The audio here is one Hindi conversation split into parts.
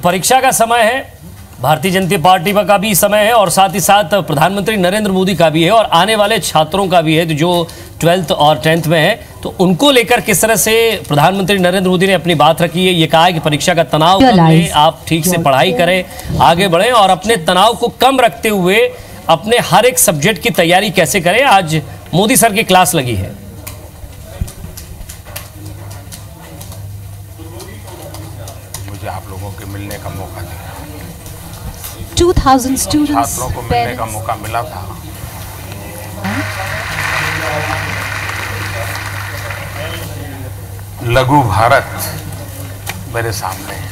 परीक्षा का समय है, भारतीय जनता पार्टी का भी समय है और साथ ही साथ प्रधानमंत्री नरेंद्र मोदी का भी है और आने वाले छात्रों का भी है जो 12th और 10th में है। तो उनको लेकर किस तरह से प्रधानमंत्री नरेंद्र मोदी ने अपनी बात रखी है। ये कहा है कि परीक्षा का तनाव कम ले, आप ठीक से पढ़ाई करें, आगे बढ़ें और अपने तनाव को कम रखते हुए अपने हर एक सब्जेक्ट की तैयारी कैसे करें। आज मोदी सर की क्लास लगी है। मुझे आप लोगों के मिलने का मौका दिया, 2000 students, छात्रों को मिलने का मौका मिला था। लघु भारत मेरे सामने है।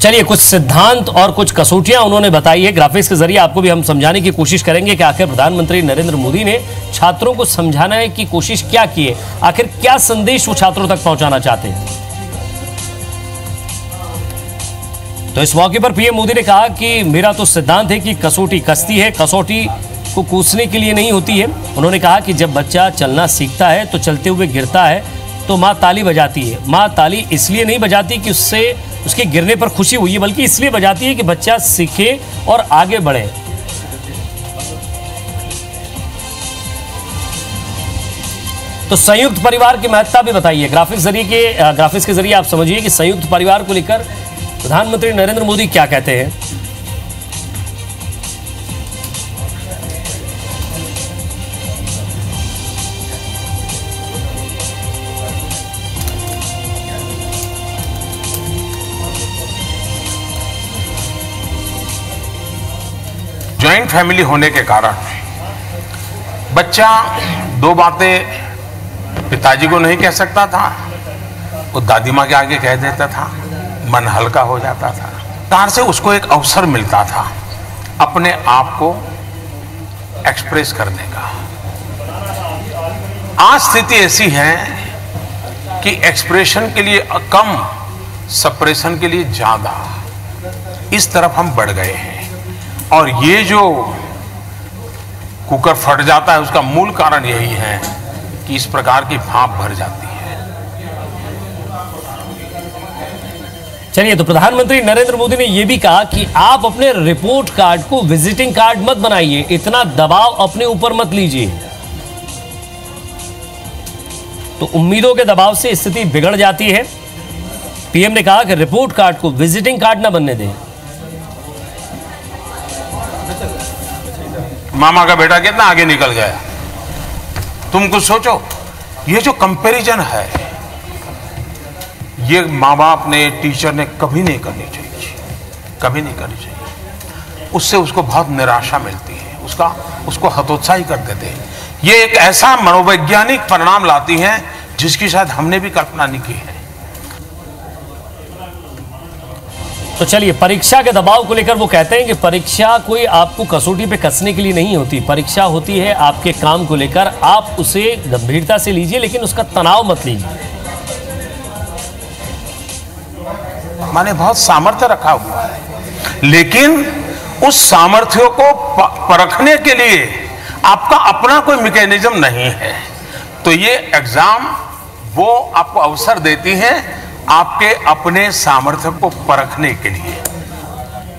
चलिए, कुछ सिद्धांत और कुछ कसौटियां उन्होंने बताई है। ग्राफिक्स के जरिए आपको भी हम समझाने की कोशिश करेंगे कि आखिर प्रधानमंत्री नरेंद्र मोदी ने छात्रों को समझाने की कोशिश क्या की है, आखिर क्या संदेश वो छात्रों तक पहुंचाना चाहते हैं। तो इस मौके पर पीएम मोदी ने कहा कि मेरा तो सिद्धांत है कि कसौटी कसती है, कसौटी को कूचने के लिए नहीं होती है। उन्होंने कहा कि जब बच्चा चलना सीखता है तो चलते हुए गिरता है तो माँ ताली बजाती है। माँ ताली इसलिए नहीं बजाती कि उससे उसके गिरने पर खुशी हुई है, बल्कि इसलिए बजाती है कि बच्चा सीखे और आगे बढ़े। तो संयुक्त परिवार की महत्ता भी बताइए। ग्राफिक्स के जरिए आप समझिए कि संयुक्त परिवार को लेकर प्रधानमंत्री नरेंद्र मोदी क्या कहते हैं। जॉइंट फैमिली होने के कारण बच्चा दो बातें पिताजी को नहीं कह सकता था, वो दादी माँ के आगे कह देता था, मन हल्का हो जाता था। कार से उसको एक अवसर मिलता था अपने आप को एक्सप्रेस करने का। आज स्थिति ऐसी है कि एक्सप्रेशन के लिए कम, सप्रेशन के लिए ज्यादा, इस तरफ हम बढ़ गए हैं। और ये जो कुकर फट जाता है उसका मूल कारण यही है कि इस प्रकार की भाप भर जाती है। चलिए, तो प्रधानमंत्री नरेंद्र मोदी ने यह भी कहा कि आप अपने रिपोर्ट कार्ड को विजिटिंग कार्ड मत बनाइए, इतना दबाव अपने ऊपर मत लीजिए। तो उम्मीदों के दबाव से स्थिति बिगड़ जाती है। पीएम ने कहा कि रिपोर्ट कार्ड को विजिटिंग कार्ड ना बनने दें। मामा का बेटा कितना आगे निकल गया, तुम कुछ सोचो। ये जो कंपैरिजन है, ये माँ बाप ने, टीचर ने कभी नहीं करनी चाहिए, कभी नहीं करनी चाहिए। उससे उसको बहुत निराशा मिलती है, उसको हतोत्साही कर देते हैं। ये एक ऐसा मनोवैज्ञानिक परिणाम लाती हैं जिसकी शायद हमने भी कल्पना नहीं की है। तो चलिए, परीक्षा के दबाव को लेकर वो कहते हैं कि परीक्षा कोई आपको कसौटी पे कसने के लिए नहीं होती, परीक्षा होती है आपके काम को लेकर। आप उसे गंभीरता से लीजिए लेकिन उसका तनाव मत लीजिए। माने बहुत सामर्थ्य रखा हुआ है, लेकिन उस सामर्थ्य को परखने के लिए आपका अपना कोई मैकेनिज्म नहीं है। तो ये एग्जाम वो आपको अवसर देती है आपके अपने सामर्थ्य को परखने के लिए।